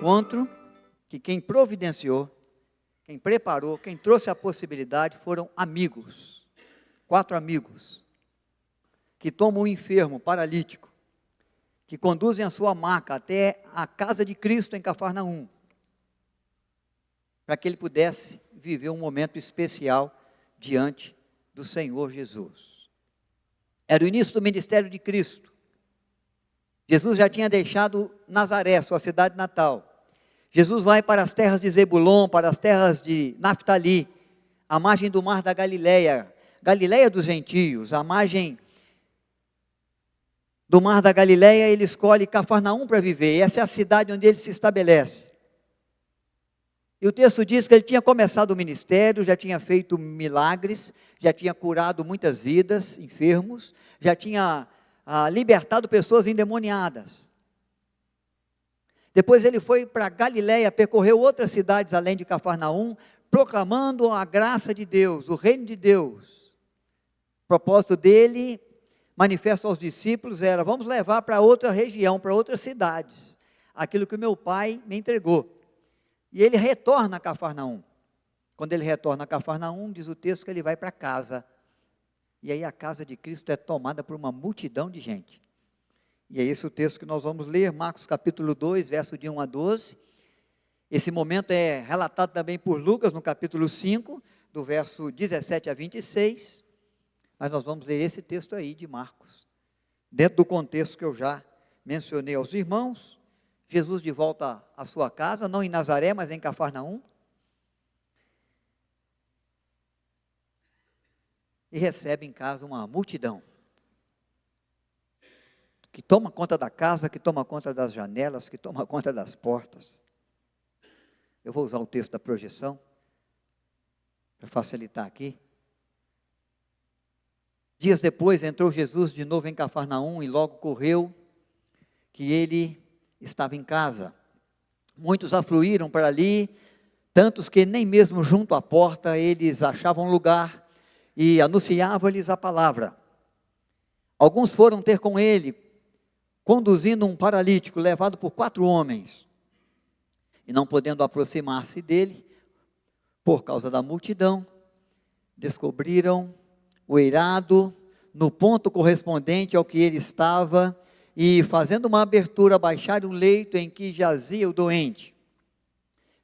encontro que quem providenciou, quem preparou, quem trouxe a possibilidade foram amigos. 4 amigos que tomam um enfermo, paralítico, que conduzem a sua maca até a casa de Cristo em Cafarnaum, para que ele pudesse viver um momento especial diante do Senhor Jesus. Era o início do ministério de Cristo. Jesus já tinha deixado Nazaré, sua cidade natal. Jesus vai para as terras de Zebulon, para as terras de Naftali, à margem do mar da Galileia, Galileia dos gentios, à margem do mar da Galileia, ele escolhe Cafarnaum para viver. Essa é a cidade onde ele se estabelece. E o texto diz que ele tinha começado o ministério, já tinha feito milagres, já tinha curado muitas vidas, enfermos, já tinha libertado pessoas endemoniadas. Depois ele foi para Galileia, percorreu outras cidades além de Cafarnaum, proclamando a graça de Deus, o reino de Deus. O propósito dele, manifesto aos discípulos, era: vamos levar para outra região, para outras cidades, aquilo que o meu pai me entregou. E ele retorna a Cafarnaum. Quando ele retorna a Cafarnaum, diz o texto que ele vai para casa. E aí a casa de Cristo é tomada por uma multidão de gente. E é esse o texto que nós vamos ler, Marcos capítulo 2, verso de 1 a 12. Esse momento é relatado também por Lucas no capítulo 5, do verso 17 a 26. Mas nós vamos ler esse texto aí de Marcos, dentro do contexto que eu já mencionei aos irmãos. Jesus de volta à sua casa, não em Nazaré, mas em Cafarnaum. E recebe em casa uma multidão, que toma conta da casa, que toma conta das janelas, que toma conta das portas. Eu vou usar o texto da projeção, para facilitar aqui. Dias depois entrou Jesus de novo em Cafarnaum e logo correu que ele estava em casa. Muitos afluíram para ali, tantos que nem mesmo junto à porta eles achavam lugar, e anunciavam-lhes a palavra. Alguns foram ter com ele, conduzindo um paralítico, levado por 4 homens, e não podendo aproximar-se dele, por causa da multidão, descobriram o eirado no ponto correspondente ao que ele estava, e fazendo uma abertura, baixaram o leito em que jazia o doente.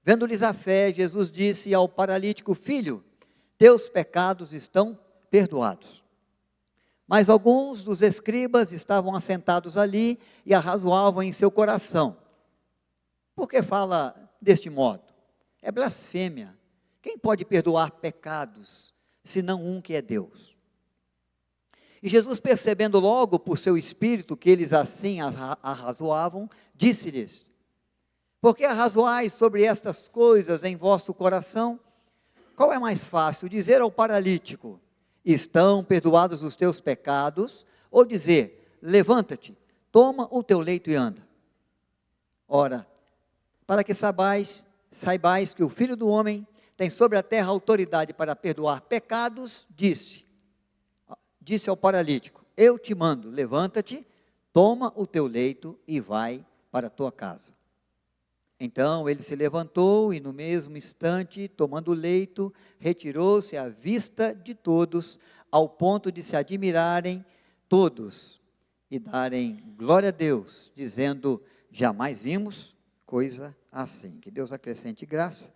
Vendo-lhes a fé, Jesus disse ao paralítico: filho, teus pecados estão perdoados. Mas alguns dos escribas estavam assentados ali e arrazoavam em seu coração: por que fala deste modo? É blasfêmia. Quem pode perdoar pecados, senão um que é Deus? E Jesus, percebendo logo por seu espírito que eles assim arrazoavam, disse-lhes: por que arrazoais sobre estas coisas em vosso coração? Qual é mais fácil, dizer ao paralítico: estão perdoados os teus pecados, ou dizer: levanta-te, toma o teu leito e anda? Ora, para que saibais que o Filho do Homem tem sobre a terra autoridade para perdoar pecados, disse ao paralítico: eu te mando, levanta-te, toma o teu leito e vai para a tua casa. Então ele se levantou e no mesmo instante, tomando o leito, retirou-se à vista de todos, ao ponto de se admirarem todos e darem glória a Deus, dizendo: jamais vimos coisa assim. Que Deus acrescente graça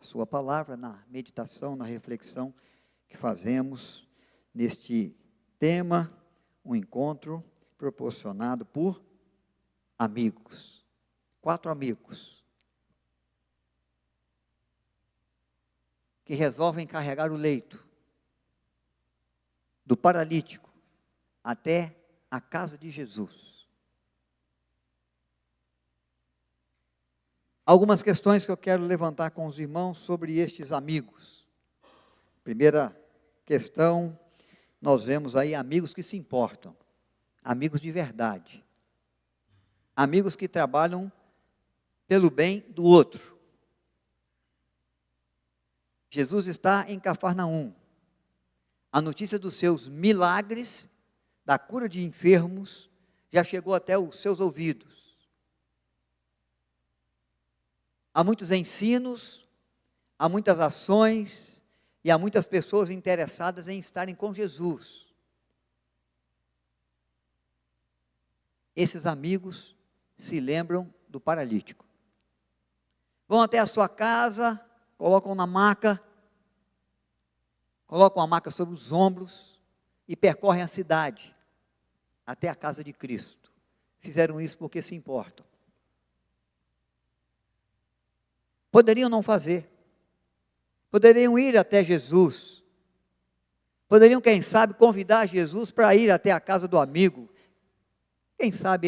a sua palavra na meditação, na reflexão que fazemos neste tema, um encontro proporcionado por amigos. 4 amigos que resolvem carregar o leito do paralítico até a casa de Jesus. Algumas questões que eu quero levantar com os irmãos sobre estes amigos. Primeira questão, nós vemos aí amigos que se importam, amigos de verdade, amigos que trabalham pelo bem do outro. Jesus está em Cafarnaum. A notícia dos seus milagres, da cura de enfermos, já chegou até os seus ouvidos. há muitos ensinos, há muitas ações e há muitas pessoas interessadas em estarem com Jesus. Esses amigos se lembram do paralítico. Vão até a sua casa, colocam na maca, colocam a maca sobre os ombros e percorrem a cidade até a casa de Cristo. Fizeram isso porque se importam. Poderiam não fazer. Poderiam ir até Jesus. Poderiam, quem sabe, convidar Jesus para ir até a casa do amigo. Quem sabe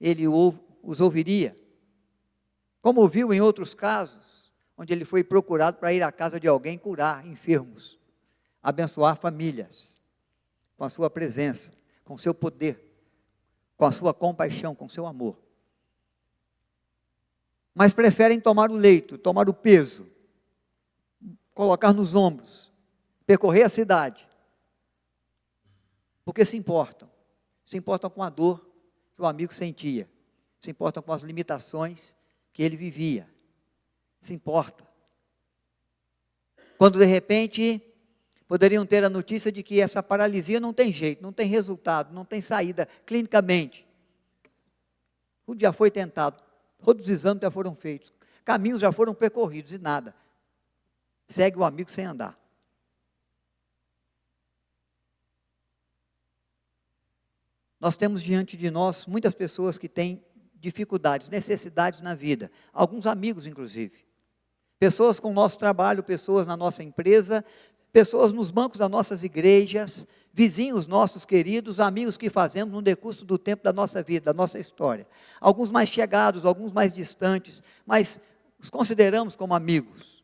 ele os ouviria. Como ouviu em outros casos, onde ele foi procurado para ir à casa de alguém curar enfermos, abençoar famílias, com a sua presença, com o seu poder, com a sua compaixão, com o seu amor. Mas preferem tomar o leito, tomar o peso, colocar nos ombros, percorrer a cidade, porque se importam com a dor que o amigo sentia, se importam com as limitações que ele vivia, se importa. Quando de repente poderiam ter a notícia de que essa paralisia não tem jeito, não tem resultado, não tem saída clinicamente. Tudo já foi tentado, todos os exames já foram feitos, caminhos já foram percorridos e nada. Segue o amigo sem andar. Nós temos diante de nós muitas pessoas que têm dificuldades, necessidades na vida, alguns amigos inclusive, pessoas com o nosso trabalho, pessoas na nossa empresa, pessoas nos bancos das nossas igrejas, vizinhos nossos queridos, amigos que fazemos no decurso do tempo da nossa vida, da nossa história, alguns mais chegados, alguns mais distantes, mas os consideramos como amigos.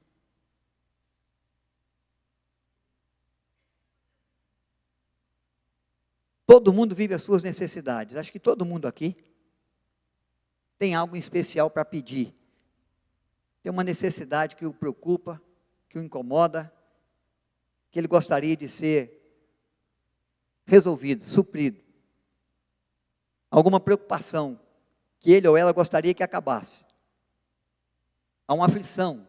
Todo mundo vive as suas necessidades, acho que todo mundo aqui tem algo em especial para pedir, tem uma necessidade que o preocupa, que o incomoda, que ele gostaria de ser resolvido, suprido, alguma preocupação que ele ou ela gostaria que acabasse, há uma aflição,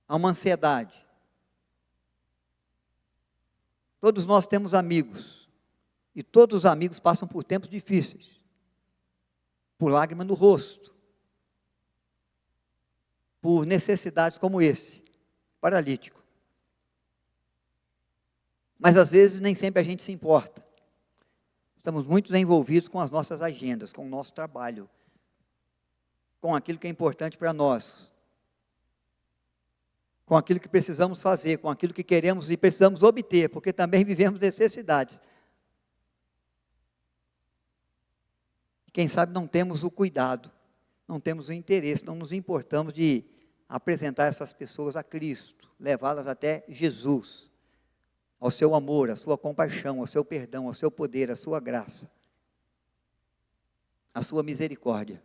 há uma ansiedade. Todos nós temos amigos, e todos os amigos passam por tempos difíceis, por lágrimas no rosto, por necessidades como esse, paralítico. Mas às vezes nem sempre a gente se importa. Estamos muito envolvidos com as nossas agendas, com o nosso trabalho, com aquilo que é importante para nós, com aquilo que precisamos fazer, com aquilo que queremos e precisamos obter, porque também vivemos necessidades. Quem sabe não temos o cuidado, não temos o interesse, não nos importamos de apresentar essas pessoas a Cristo, levá-las até Jesus, ao seu amor, à sua compaixão, ao seu perdão, ao seu poder, à sua graça, à sua misericórdia.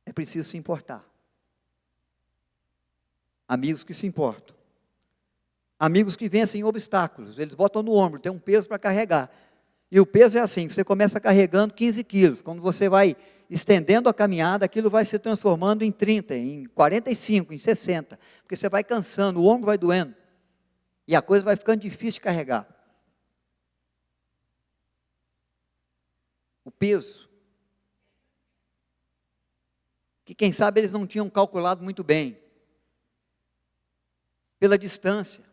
É preciso se importar. Amigos que se importam. Amigos que vencem obstáculos, eles botam no ombro, tem um peso para carregar. E o peso é assim, você começa carregando 15 quilos, quando você vai estendendo a caminhada, aquilo vai se transformando em 30, em 45, em 60, porque você vai cansando, o ombro vai doendo, e a coisa vai ficando difícil de carregar. O peso, que quem sabe eles não tinham calculado muito bem, pela distância,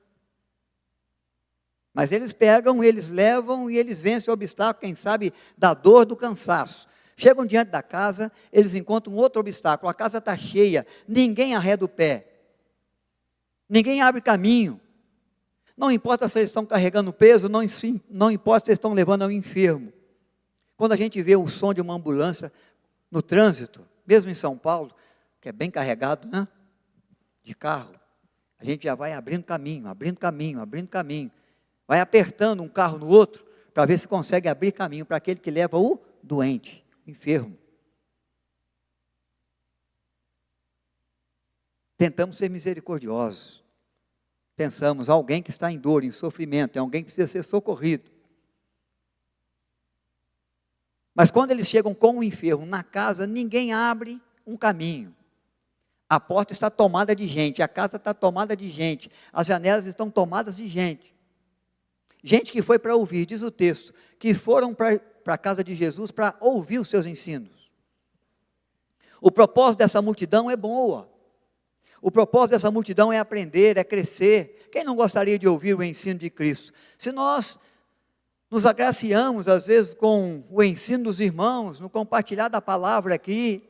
mas eles pegam, eles levam e eles vencem o obstáculo, quem sabe, da dor, do cansaço. Chegam diante da casa, eles encontram um outro obstáculo, a casa está cheia, ninguém arreda o pé, ninguém abre caminho, não importa se eles estão carregando peso, não importa se eles estão levando ao enfermo. Quando a gente vê o som de uma ambulância no trânsito, mesmo em São Paulo, que é bem carregado, né? De carro, a gente já vai abrindo caminho, vai apertando um carro no outro, para ver se consegue abrir caminho para aquele que leva o doente, o enfermo. Tentamos ser misericordiosos. Pensamos, alguém que está em dor, em sofrimento, é alguém que precisa ser socorrido. Mas quando eles chegam com o enfermo na casa, ninguém abre um caminho. A porta está tomada de gente, a casa está tomada de gente, as janelas estão tomadas de gente. Gente que foi para ouvir, diz o texto, que foram para a casa de Jesus para ouvir os seus ensinos. O propósito dessa multidão é boa. O propósito dessa multidão é aprender, é crescer. Quem não gostaria de ouvir o ensino de Cristo? Se nós nos agraciamos, às vezes, com o ensino dos irmãos, no compartilhar da palavra aqui,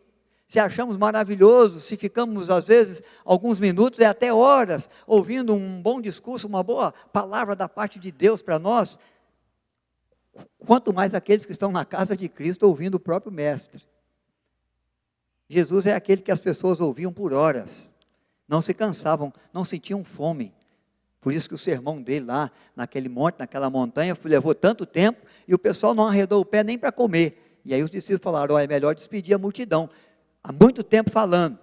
se achamos maravilhoso, se ficamos, às vezes, alguns minutos e até horas, ouvindo um bom discurso, uma boa palavra da parte de Deus para nós, quanto mais aqueles que estão na casa de Cristo ouvindo o próprio Mestre. Jesus é aquele que as pessoas ouviam por horas, não se cansavam, não sentiam fome. Por isso que o sermão dele lá, naquele monte, naquela montanha, levou tanto tempo, e o pessoal não arredou o pé nem para comer. E aí os discípulos falaram, é melhor despedir a multidão. Há muito tempo falando.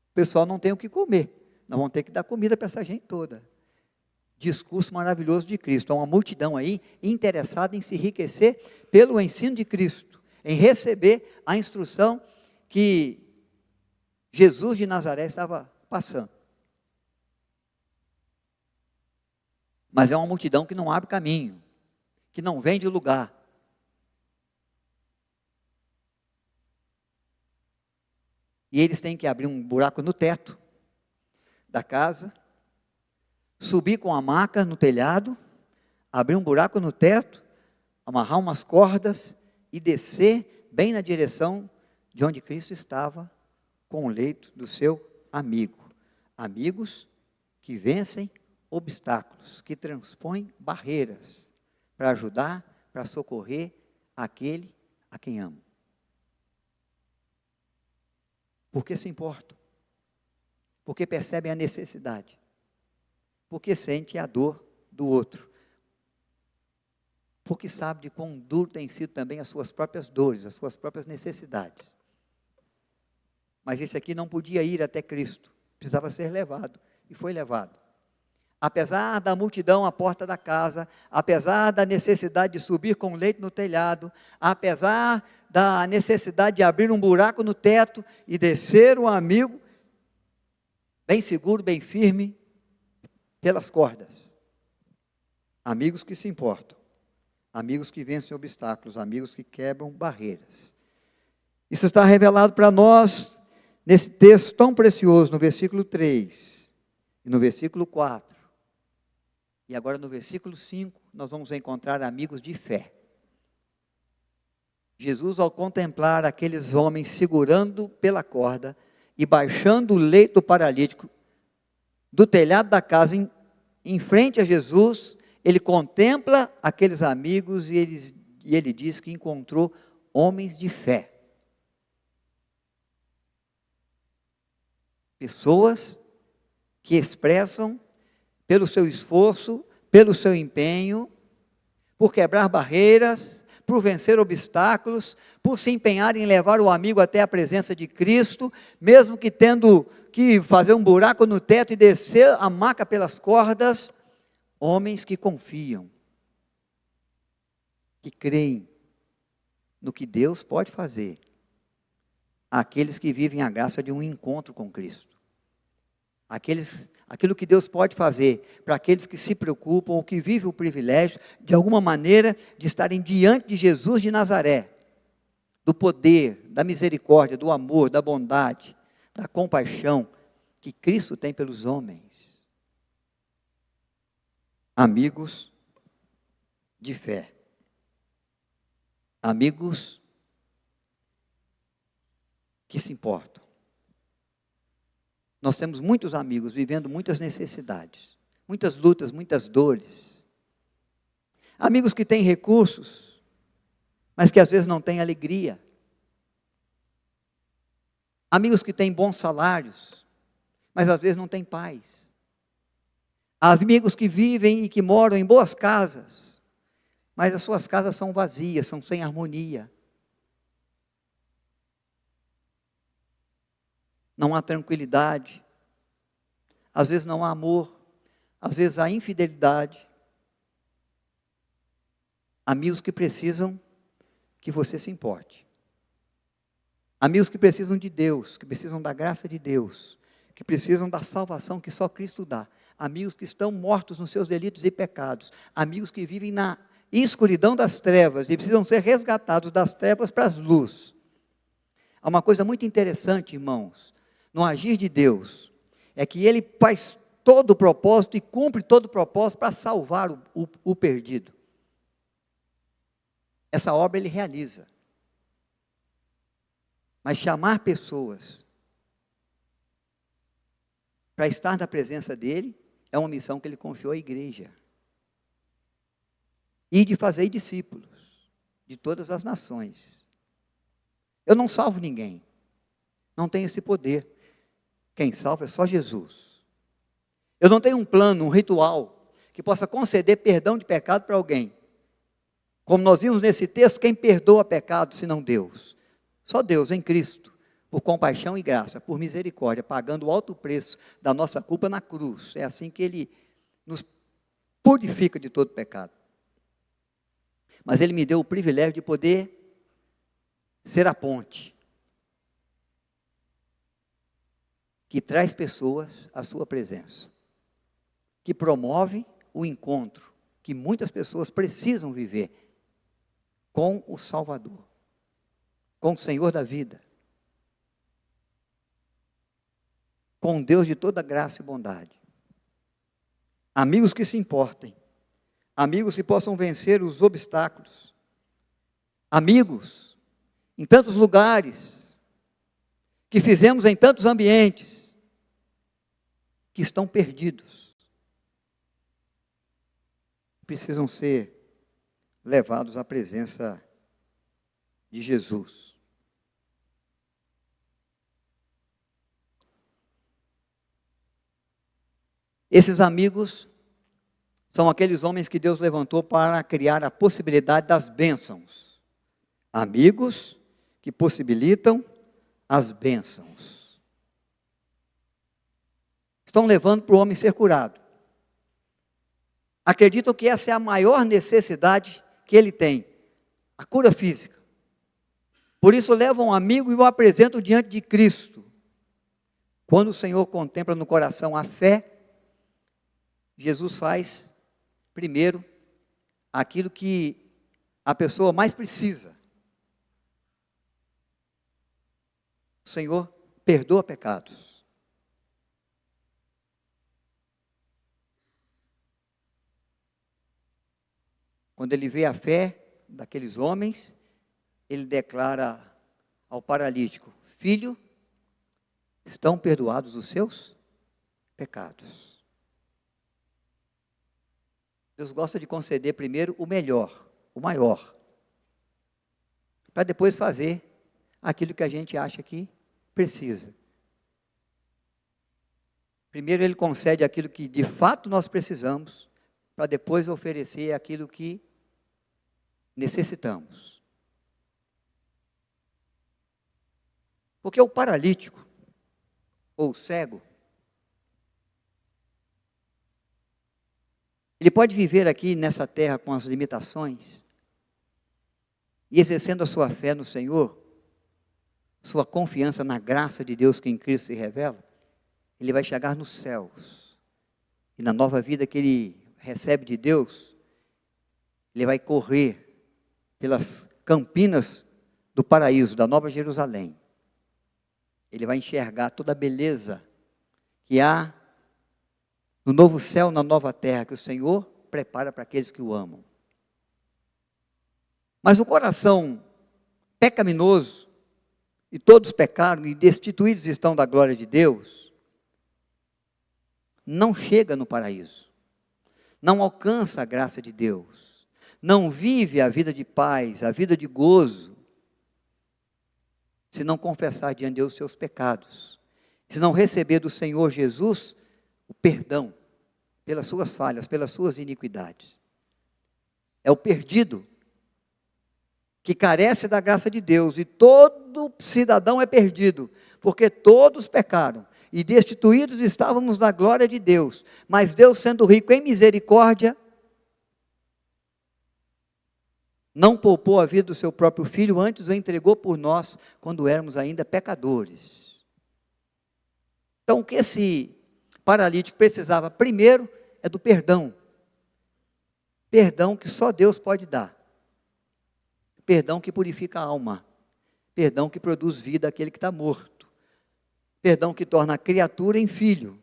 O pessoal não tem o que comer. Nós vamos ter que dar comida para essa gente toda. Discurso maravilhoso de Cristo. Há uma multidão aí interessada em se enriquecer pelo ensino de Cristo, em receber a instrução que Jesus de Nazaré estava passando. Mas é uma multidão que não abre caminho, que não vem de lugar. E eles têm que abrir um buraco no teto da casa, subir com a maca no telhado, abrir um buraco no teto, amarrar umas cordas e descer bem na direção de onde Cristo estava com o leito do seu amigo. Amigos que vencem obstáculos, que transpõem barreiras para ajudar, para socorrer aquele a quem amam. Porque se importam, porque percebem a necessidade, porque sentem a dor do outro, porque sabem de quão duro têm sido também as suas próprias dores, as suas próprias necessidades. Mas esse aqui não podia ir até Cristo, precisava ser levado, e foi levado. Apesar da multidão à porta da casa, apesar da necessidade de subir com o leito no telhado, apesar da necessidade de abrir um buraco no teto e descer o amigo, bem seguro, bem firme, pelas cordas. Amigos que se importam, amigos que vencem obstáculos, amigos que quebram barreiras. Isso está revelado para nós nesse texto tão precioso, no versículo 3 e no versículo 4. E agora no versículo 5, nós vamos encontrar amigos de fé. Jesus, ao contemplar aqueles homens segurando pela corda e baixando o leito do paralítico do telhado da casa em frente a Jesus, ele contempla aqueles amigos e ele diz que encontrou homens de fé. Pessoas que expressam pelo seu esforço, pelo seu empenho, por quebrar barreiras, por vencer obstáculos, por se empenhar em levar o amigo até a presença de Cristo, mesmo que tendo que fazer um buraco no teto e descer a maca pelas cordas, homens que confiam, que creem no que Deus pode fazer, aqueles que vivem a graça de um encontro com Cristo. Aquilo que Deus pode fazer para aqueles que se preocupam ou que vivem o privilégio, de alguma maneira, de estarem diante de Jesus de Nazaré, do poder, da misericórdia, do amor, da bondade, da compaixão que Cristo tem pelos homens. Amigos de fé. Amigos que se importam. Nós temos muitos amigos vivendo muitas necessidades, muitas lutas, muitas dores. Amigos que têm recursos, mas que às vezes não têm alegria. Amigos que têm bons salários, mas às vezes não têm paz. Amigos que vivem e que moram em boas casas, mas as suas casas são vazias, são sem harmonia. Não há tranquilidade, às vezes não há amor, às vezes há infidelidade. Amigos que precisam que você se importe. Amigos que precisam de Deus, que precisam da graça de Deus, que precisam da salvação que só Cristo dá. Amigos que estão mortos nos seus delitos e pecados. Amigos que vivem na escuridão das trevas e precisam ser resgatados das trevas para as luz. Há uma coisa muito interessante, irmãos, no agir de Deus, é que Ele faz todo o propósito e cumpre todo o propósito para salvar o perdido. Essa obra Ele realiza. Mas chamar pessoas para estar na presença dEle é uma missão que Ele confiou à igreja. E de fazer discípulos de todas as nações. Eu não salvo ninguém. Não tenho esse poder. Quem salva é só Jesus. Eu não tenho um plano, um ritual, que possa conceder perdão de pecado para alguém. Como nós vimos nesse texto, quem perdoa pecado, senão Deus? Só Deus, em Cristo, por compaixão e graça, por misericórdia, pagando o alto preço da nossa culpa na cruz. É assim que Ele nos purifica de todo pecado. Mas Ele me deu o privilégio de poder ser a ponte que traz pessoas à sua presença, que promove o encontro que muitas pessoas precisam viver com o Salvador, com o Senhor da vida, com Deus de toda graça e bondade. Amigos que se importem, amigos que possam vencer os obstáculos, amigos em tantos lugares, que fizemos em tantos ambientes, que estão perdidos, precisam ser levados à presença de Jesus. Esses amigos são aqueles homens que Deus levantou para criar a possibilidade das bênçãos. Amigos que possibilitam as bênçãos. Estão levando para o homem ser curado. Acreditam que essa é a maior necessidade que ele tem, a cura física. Por isso levam um amigo e o apresentam diante de Cristo. Quando o Senhor contempla no coração a fé, Jesus faz, primeiro, aquilo que a pessoa mais precisa. O Senhor perdoa pecados. Quando ele vê a fé daqueles homens, ele declara ao paralítico: filho, estão perdoados os seus pecados. Deus gosta de conceder primeiro o melhor, o maior, para depois fazer aquilo que a gente acha que precisa. Primeiro Ele concede aquilo que de fato nós precisamos, para depois oferecer aquilo que necessitamos. Porque o paralítico, ou o cego, ele pode viver aqui nessa terra com as limitações, e exercendo a sua fé no Senhor, sua confiança na graça de Deus que em Cristo se revela, ele vai chegar nos céus, e na nova vida que ele recebe de Deus, ele vai correr pelas campinas do paraíso, da Nova Jerusalém. Ele vai enxergar toda a beleza que há no novo céu, na nova terra, que o Senhor prepara para aqueles que o amam. Mas o coração pecaminoso, e todos pecaram e destituídos estão da glória de Deus, não chega no paraíso, não alcança a graça de Deus, não vive a vida de paz, a vida de gozo, se não confessar diante de Deus os seus pecados, se não receber do Senhor Jesus o perdão pelas suas falhas, pelas suas iniquidades. É o perdido que carece da graça de Deus, e todo cidadão é perdido, porque todos pecaram, e destituídos estávamos da glória de Deus, mas Deus, sendo rico em misericórdia, Não poupou a vida do seu próprio filho, antes o entregou por nós, quando éramos ainda pecadores. Então, o que esse paralítico precisava primeiro é do perdão. Perdão que só Deus pode dar. Perdão que purifica a alma. Perdão que produz vida àquele que está morto. Perdão que torna a criatura em filho.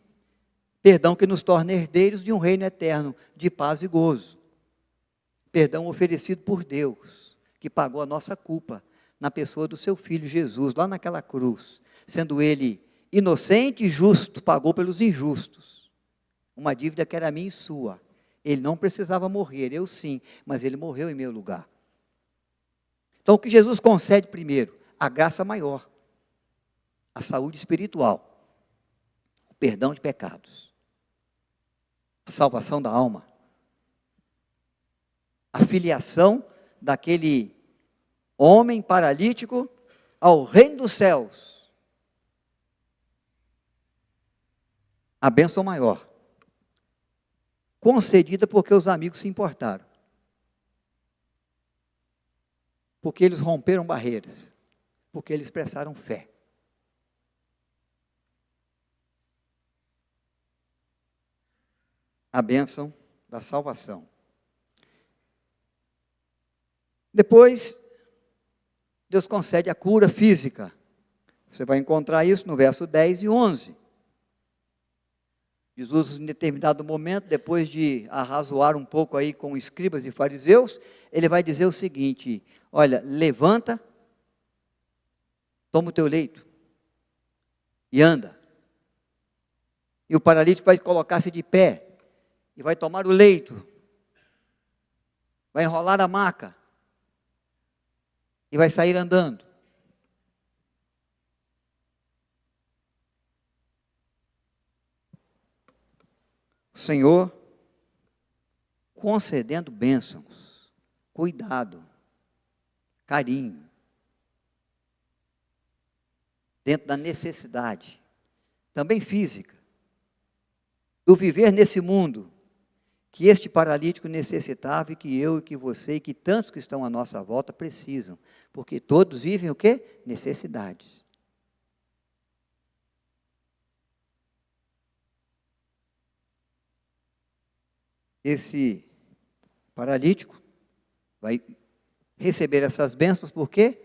Perdão que nos torna herdeiros de um reino eterno, de paz e gozo. Perdão oferecido por Deus, que pagou a nossa culpa, na pessoa do seu Filho Jesus, lá naquela cruz. Sendo Ele inocente e justo, pagou pelos injustos. Uma dívida que era minha e sua. Ele não precisava morrer, eu sim, mas Ele morreu em meu lugar. Então o que Jesus concede primeiro? A graça maior, a saúde espiritual, o perdão de pecados, a salvação da alma, a filiação daquele homem paralítico ao reino dos céus. A bênção maior, concedida porque os amigos se importaram, porque eles romperam barreiras, porque eles expressaram fé. A bênção da salvação. Depois, Deus concede a cura física. Você vai encontrar isso no verso 10 e 11. Jesus, em determinado momento, depois de arrazoar um pouco aí com escribas e fariseus, ele vai dizer o seguinte: olha, levanta, toma o teu leito e anda. E o paralítico vai colocar-se de pé e vai tomar o leito, vai enrolar a maca e vai sair andando. O Senhor concedendo bênçãos, cuidado, carinho, dentro da necessidade, também física, do viver nesse mundo, que este paralítico necessitava e que eu e que você e que tantos que estão à nossa volta precisam, porque todos vivem o quê? Necessidades. Esse paralítico vai receber essas bênçãos porque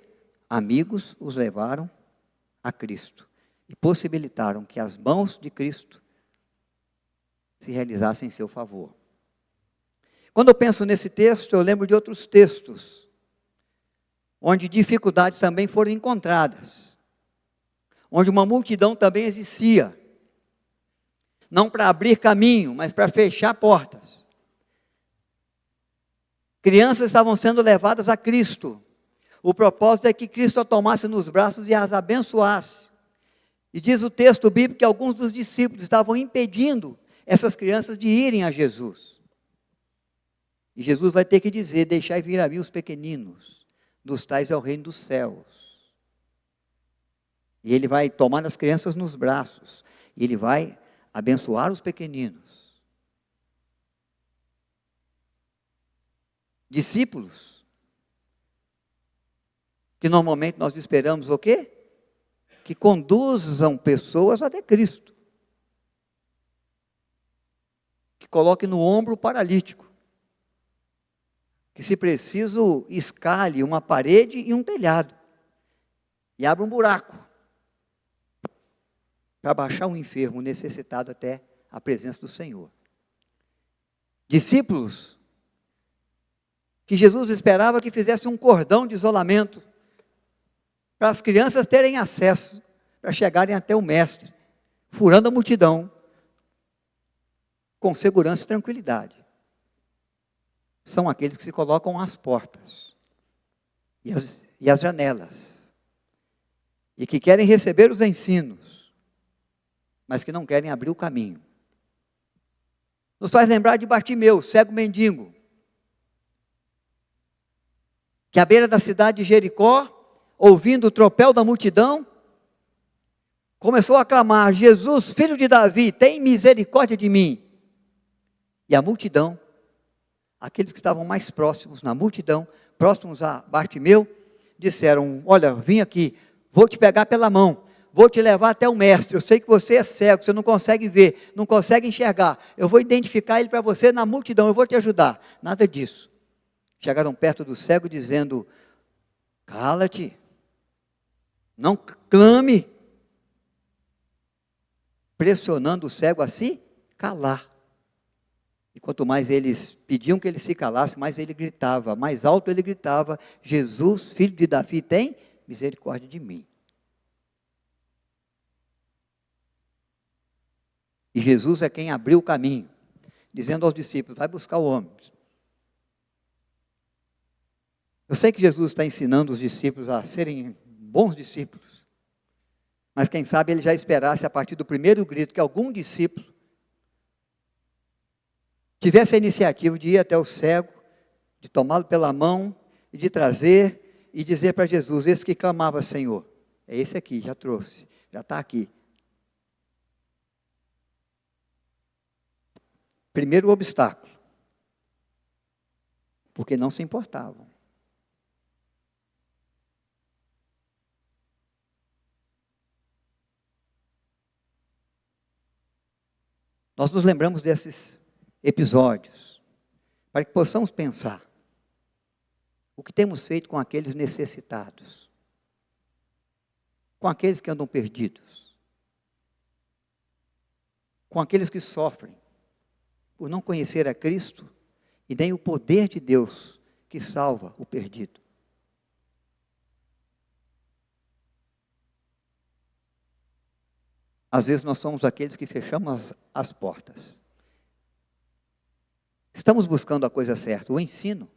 amigos os levaram a Cristo e possibilitaram que as mãos de Cristo se realizassem em seu favor. Quando eu penso nesse texto, eu lembro de outros textos, onde dificuldades também foram encontradas, onde uma multidão também existia, não para abrir caminho, mas para fechar portas. Crianças estavam sendo levadas a Cristo. O propósito é que Cristo a tomasse nos braços e as abençoasse. E diz o texto bíblico que alguns dos discípulos estavam impedindo essas crianças de irem a Jesus. E Jesus vai ter que dizer: deixai vir a mim os pequeninos, dos tais é o reino dos céus. E ele vai tomar as crianças nos braços, e ele vai abençoar os pequeninos. Discípulos, que normalmente nós esperamos o quê? Que conduzam pessoas até Cristo. Que coloquem no ombro o paralítico. Que, se preciso, escale uma parede e um telhado. E abra um buraco. Para baixar um enfermo necessitado até a presença do Senhor. Discípulos, que Jesus esperava que fizesse um cordão de isolamento, para as crianças terem acesso, para chegarem até o Mestre, furando a multidão, com segurança e tranquilidade. São aqueles que se colocam às portas, e às janelas, e que querem receber os ensinos, mas que não querem abrir o caminho. Nos faz lembrar de Bartimeu, cego mendigo, que à beira da cidade de Jericó, ouvindo o tropel da multidão, começou a clamar: Jesus, filho de Davi, tem misericórdia de mim. E a multidão, aqueles que estavam mais próximos na multidão, próximos a Bartimeu, disseram: olha, vim aqui, vou te pegar pela mão, vou te levar até o mestre. Eu sei que você é cego, você não consegue ver, não consegue enxergar. Eu vou identificar ele para você na multidão, eu vou te ajudar. Nada disso. Chegaram perto do cego dizendo: cala-te, não clame, pressionando o cego a se calar. E quanto mais eles pediam que ele se calasse, mais ele gritava, mais alto ele gritava: Jesus, filho de Davi, tem misericórdia de mim. E Jesus é quem abriu o caminho, dizendo aos discípulos: vai buscar o homem. Eu sei que Jesus está ensinando os discípulos a serem bons discípulos, mas quem sabe ele já esperasse a partir do primeiro grito que algum discípulo tivesse a iniciativa de ir até o cego, de tomá-lo pela mão e de trazer e dizer para Jesus: esse que clamava, Senhor, é esse aqui, já trouxe, já está aqui. Primeiro obstáculo, porque não se importavam. Nós nos lembramos desses episódios, para que possamos pensar o que temos feito com aqueles necessitados, com aqueles que andam perdidos, com aqueles que sofrem por não conhecer a Cristo e nem o poder de Deus que salva o perdido. Às vezes nós somos aqueles que fechamos as portas. Estamos buscando a coisa certa, o ensino.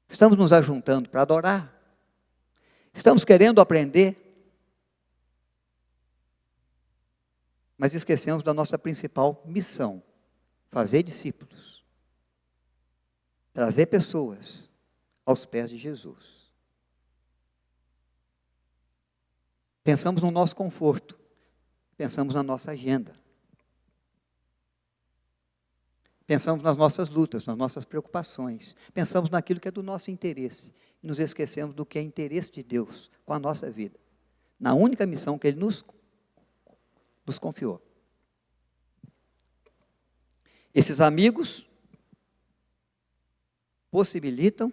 Estamos nos ajuntando para adorar. Estamos querendo aprender. Mas esquecemos da nossa principal missão: fazer discípulos. Trazer pessoas aos pés de Jesus. Pensamos no nosso conforto. Pensamos na nossa agenda. Pensamos nas nossas lutas, nas nossas preocupações. Pensamos naquilo que é do nosso interesse. E nos esquecemos do que é interesse de Deus com a nossa vida. Na única missão que Ele nos confiou. Esses amigos possibilitam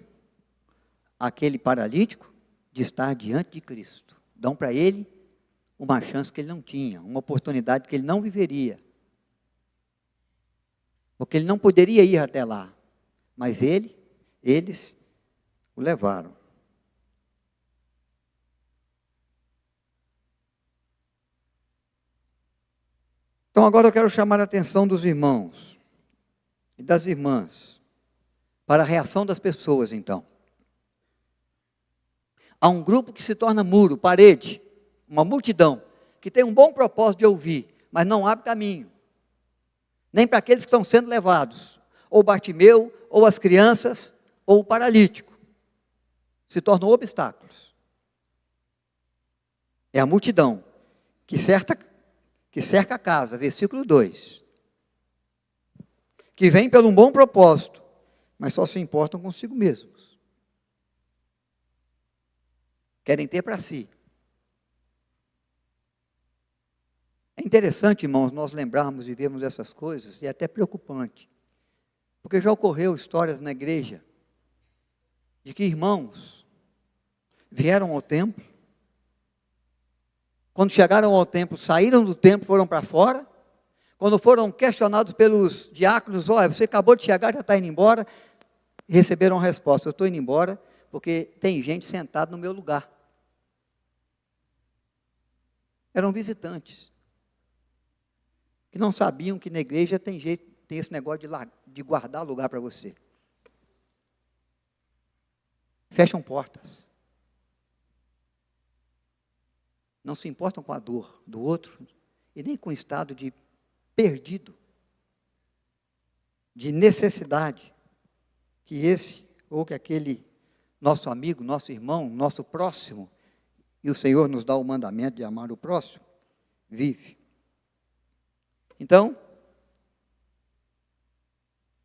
aquele paralítico de estar diante de Cristo. Dão para ele uma chance que ele não tinha, uma oportunidade que ele não viveria. Porque ele não poderia ir até lá. Mas eles o levaram. Então agora eu quero chamar a atenção dos irmãos e das irmãs para a reação das pessoas, então. Há um grupo que se torna muro, parede, uma multidão, que tem um bom propósito de ouvir, mas não abre caminho. Nem para aqueles que estão sendo levados, ou Bartimeu, ou as crianças, ou o paralítico. Se tornam obstáculos. É a multidão que cerca a casa, versículo 2. Que vem pelo um bom propósito, mas só se importam consigo mesmos. Querem ter para si. É interessante, irmãos, nós lembrarmos e vermos essas coisas, e é até preocupante. Porque já ocorreu histórias na igreja, de que irmãos vieram ao templo, quando chegaram ao templo, saíram do templo, foram para fora, quando foram questionados pelos diáconos: olha, você acabou de chegar, já está indo embora, e receberam a resposta: eu estou indo embora, porque tem gente sentada no meu lugar. Eram visitantes, que não sabiam que na igreja tem esse negócio de guardar lugar para você. Fecham portas. Não se importam com a dor do outro, e nem com o estado de perdido, de necessidade, que esse ou que aquele nosso amigo, nosso irmão, nosso próximo, e o Senhor nos dá o mandamento de amar o próximo, vive. Então,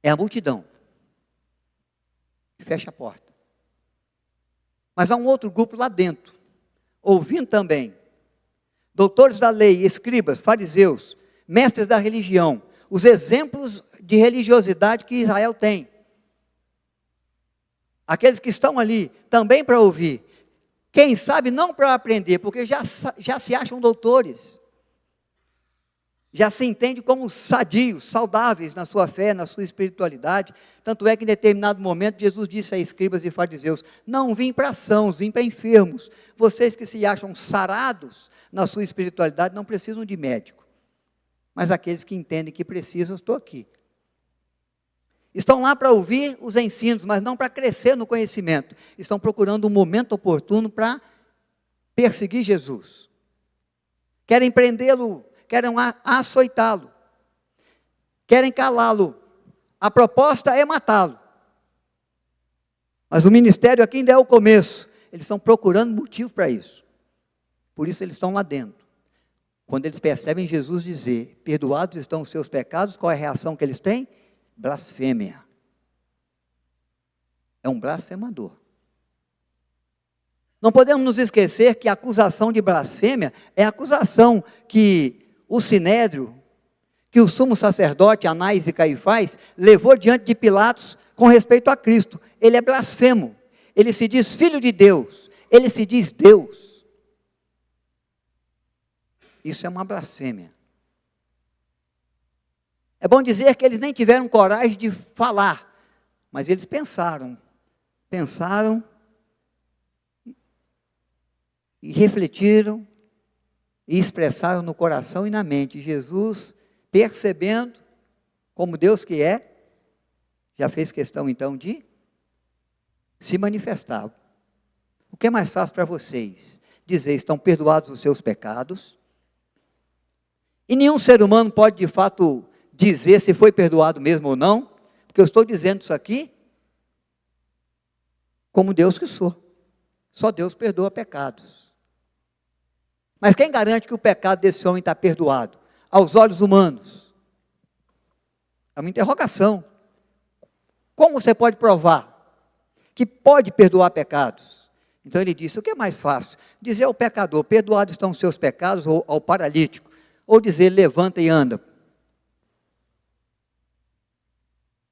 é a multidão fecha a porta. Mas há um outro grupo lá dentro, ouvindo também. Doutores da lei, escribas, fariseus, mestres da religião, os exemplos de religiosidade que Israel tem. Aqueles que estão ali também para ouvir. Quem sabe não para aprender, porque já se acham doutores. Já se entende como sadios, saudáveis na sua fé, na sua espiritualidade. Tanto é que em determinado momento Jesus disse a escribas e fariseus: não vim para sãos, vim para enfermos. Vocês que se acham sarados na sua espiritualidade não precisam de médico. Mas aqueles que entendem que precisam, eu estou aqui. Estão lá para ouvir os ensinos, mas não para crescer no conhecimento. Estão procurando um momento oportuno para perseguir Jesus. Querem prendê-lo, querem açoitá-lo, querem calá-lo. A proposta é matá-lo. Mas o ministério aqui ainda é o começo. Eles estão procurando motivo para isso. Por isso eles estão lá dentro. Quando eles percebem Jesus dizer: perdoados estão os seus pecados, qual é a reação que eles têm? Blasfêmia. É um blasfemador. Não podemos nos esquecer que a acusação de blasfêmia é a acusação que o Sinédrio, que o sumo sacerdote Anás e Caifás levou diante de Pilatos com respeito a Cristo. Ele é blasfemo. Ele se diz filho de Deus. Ele se diz Deus. Isso é uma blasfêmia. É bom dizer que eles nem tiveram coragem de falar, mas eles pensaram e refletiram e expressaram no coração e na mente. Jesus, percebendo como Deus que é, já fez questão então de se manifestar. O que é mais fácil para vocês? Dizer: estão perdoados os seus pecados. E nenhum ser humano pode de fato dizer se foi perdoado mesmo ou não, porque eu estou dizendo isso aqui como Deus que sou. Só Deus perdoa pecados. Mas quem garante que o pecado desse homem está perdoado? Aos olhos humanos. É uma interrogação. Como você pode provar que pode perdoar pecados? Então ele disse: o que é mais fácil? Dizer ao pecador: perdoados estão os seus pecados, ou ao paralítico, ou dizer: levanta e anda.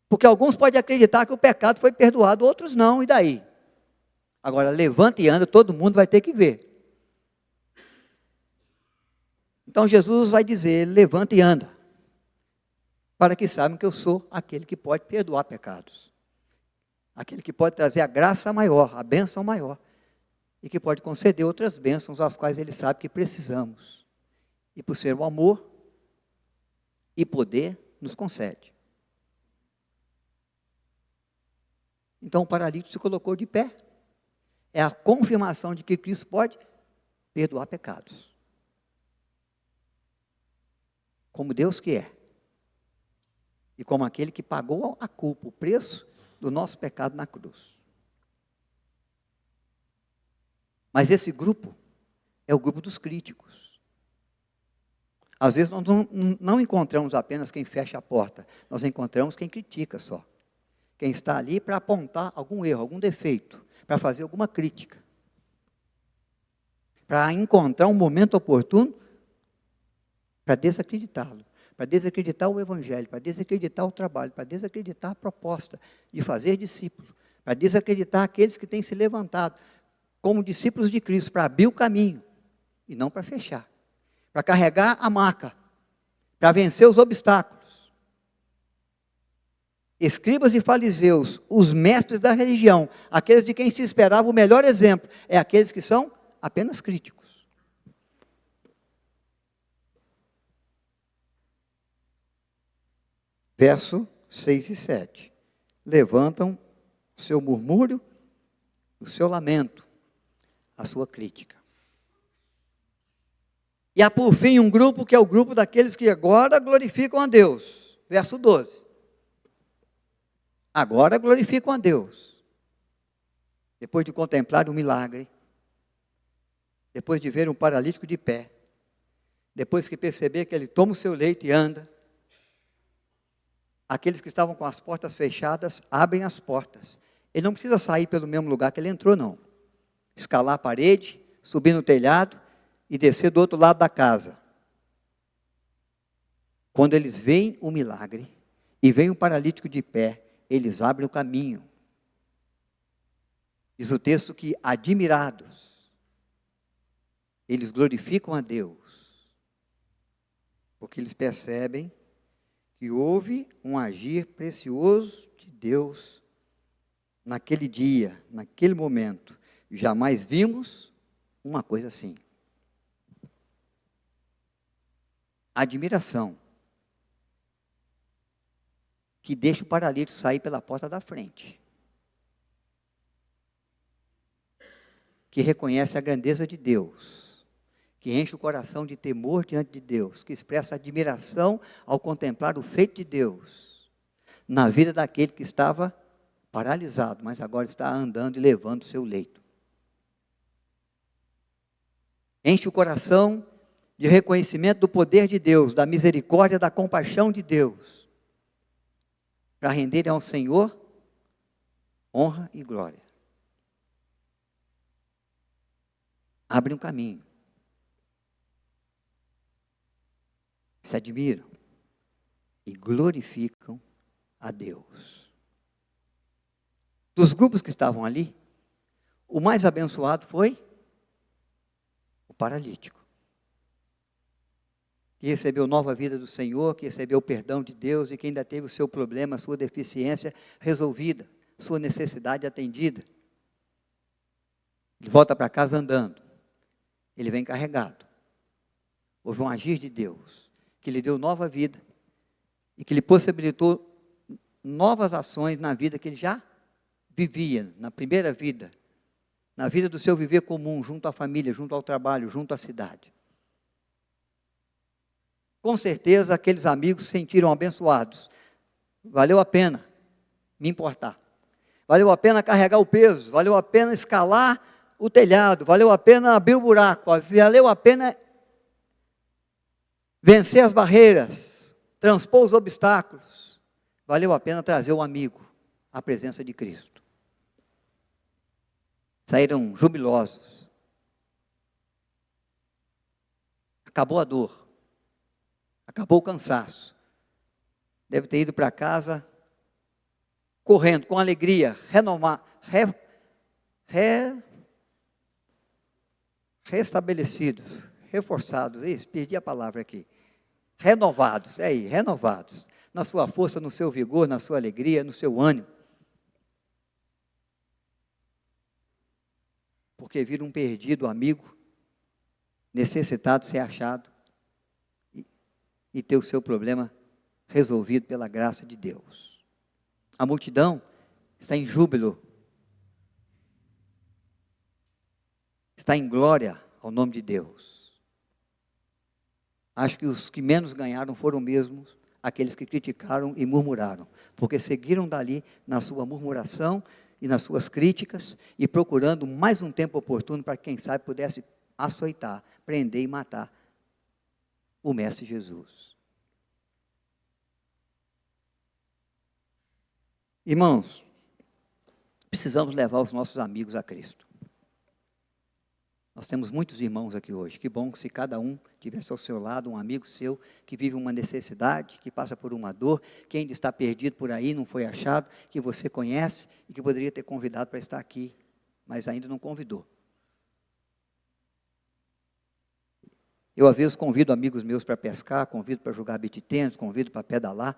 Porque alguns podem acreditar que o pecado foi perdoado, outros não, e daí? Agora, levanta e anda, todo mundo vai ter que ver. Então Jesus vai dizer: levanta e anda, para que saibam que eu sou aquele que pode perdoar pecados, aquele que pode trazer a graça maior, a bênção maior, e que pode conceder outras bênçãos, às quais ele sabe que precisamos, e por ser o amor e poder, nos concede. Então o paralítico se colocou de pé. É a confirmação de que Cristo pode perdoar pecados. Como Deus que é. E como aquele que pagou a culpa, o preço do nosso pecado na cruz. Mas esse grupo é o grupo dos críticos. Às vezes nós não encontramos apenas quem fecha a porta, nós encontramos quem critica só. Quem está ali para apontar algum erro, algum defeito, para fazer alguma crítica. Para encontrar um momento oportuno para desacreditá-lo, para desacreditar o evangelho, para desacreditar o trabalho, para desacreditar a proposta de fazer discípulo, para desacreditar aqueles que têm se levantado como discípulos de Cristo, para abrir o caminho e não para fechar, para carregar a maca, para vencer os obstáculos. Escribas e fariseus, os mestres da religião, aqueles de quem se esperava o melhor exemplo, é aqueles que são apenas críticos. Verso 6 e 7. Levantam o seu murmúrio, o seu lamento, a sua crítica. E há por fim um grupo que é o grupo daqueles que agora glorificam a Deus. Verso 12. Agora glorificam a Deus. Depois de contemplar o milagre, depois de ver um paralítico de pé, depois que perceber que ele toma o seu leito e anda, aqueles que estavam com as portas fechadas, abrem as portas Ele não precisa sair pelo mesmo lugar que ele entrou, não. Escalar a parede, subir no telhado e descer do outro lado da casa. Quando eles veem o milagre e veem o paralítico de pé, eles abrem o caminho. Diz o texto que, admirados, eles glorificam a Deus, porque eles percebem que houve um agir precioso de Deus naquele dia, naquele momento. Jamais vimos uma coisa assim. Admiração que deixa o paralítico sair pela porta da frente, que reconhece a grandeza de Deus, que enche o coração de temor diante de Deus, que expressa admiração ao contemplar o feito de Deus na vida daquele que estava paralisado, mas agora está andando e levando o seu leito. Enche o coração de reconhecimento do poder de Deus, da misericórdia, da compaixão de Deus, para renderem ao Senhor honra e glória. Abre um caminho. Se admiram e glorificam a Deus. Dos grupos que estavam ali, o mais abençoado foi o paralítico, que recebeu nova vida do Senhor, que recebeu o perdão de Deus e que ainda teve o seu problema, a sua deficiência resolvida, sua necessidade atendida. Ele volta para casa andando. Ele vem carregado. Houve um agir de Deus, que lhe deu nova vida e que lhe possibilitou novas ações na vida que ele já vivia, na primeira vida, na vida do seu viver comum, junto à família, junto ao trabalho, junto à cidade. Com certeza, aqueles amigos se sentiram abençoados. Valeu a pena me importar. Valeu a pena carregar o peso. Valeu a pena escalar o telhado. Valeu a pena abrir o buraco. Valeu a pena vencer as barreiras, transpor os obstáculos. Valeu a pena trazer o amigo à presença de Cristo. Saíram jubilosos. Acabou a dor. Acabou o cansaço. Deve ter ido para casa correndo, com alegria, restabelecidos, reforçados. Isso, perdi a palavra aqui. Renovados, renovados. Na sua força, no seu vigor, na sua alegria, no seu ânimo. Porque viram um perdido amigo, necessitado de ser achado e ter o seu problema resolvido pela graça de Deus. A multidão está em júbilo, está em glória ao nome de Deus. Acho que os que menos ganharam foram mesmo aqueles que criticaram e murmuraram, porque seguiram dali na sua murmuração e nas suas críticas e procurando mais um tempo oportuno para que, quem sabe, pudesse açoitar, prender e matar o Mestre Jesus. Irmãos, precisamos levar os nossos amigos a Cristo. Nós temos muitos irmãos aqui hoje. Que bom se cada um tivesse ao seu lado um amigo seu que vive uma necessidade, que passa por uma dor, que ainda está perdido por aí, não foi achado, que você conhece e que poderia ter convidado para estar aqui, mas ainda não convidou. Eu, às vezes, convido amigos meus para pescar, convido para jogar beach tênis, convido para pedalar.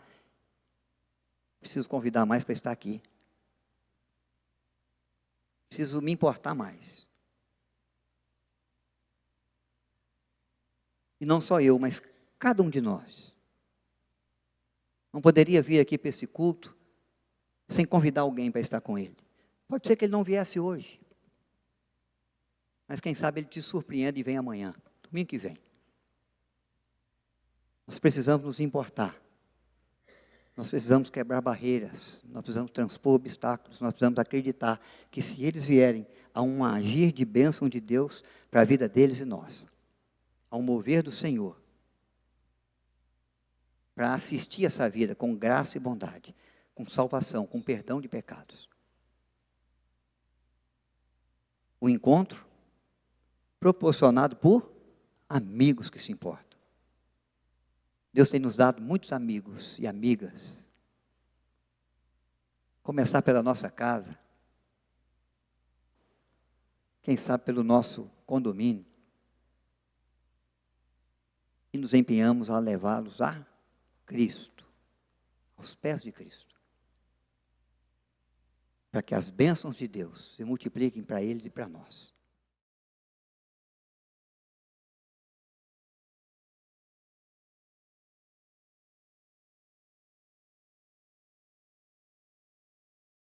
Preciso convidar mais para estar aqui. Preciso me importar mais. E não só eu, mas cada um de nós. Não poderia vir aqui para esse culto sem convidar alguém para estar com ele. Pode ser que ele não viesse hoje. Mas quem sabe ele te surpreende e vem amanhã, domingo que vem. Nós precisamos nos importar. Nós precisamos quebrar barreiras. Nós precisamos transpor obstáculos. Nós precisamos acreditar que se eles vierem a um agir de bênção de Deus para a vida deles e nós, ao mover do Senhor, para assistir essa vida com graça e bondade, com salvação, com perdão de pecados, o encontro proporcionado por amigos que se importam. Deus tem nos dado muitos amigos e amigas. Começar pela nossa casa. Quem sabe pelo nosso condomínio. E nos empenhamos a levá-los a Cristo, aos pés de Cristo. Para que as bênçãos de Deus se multipliquem para eles e para nós.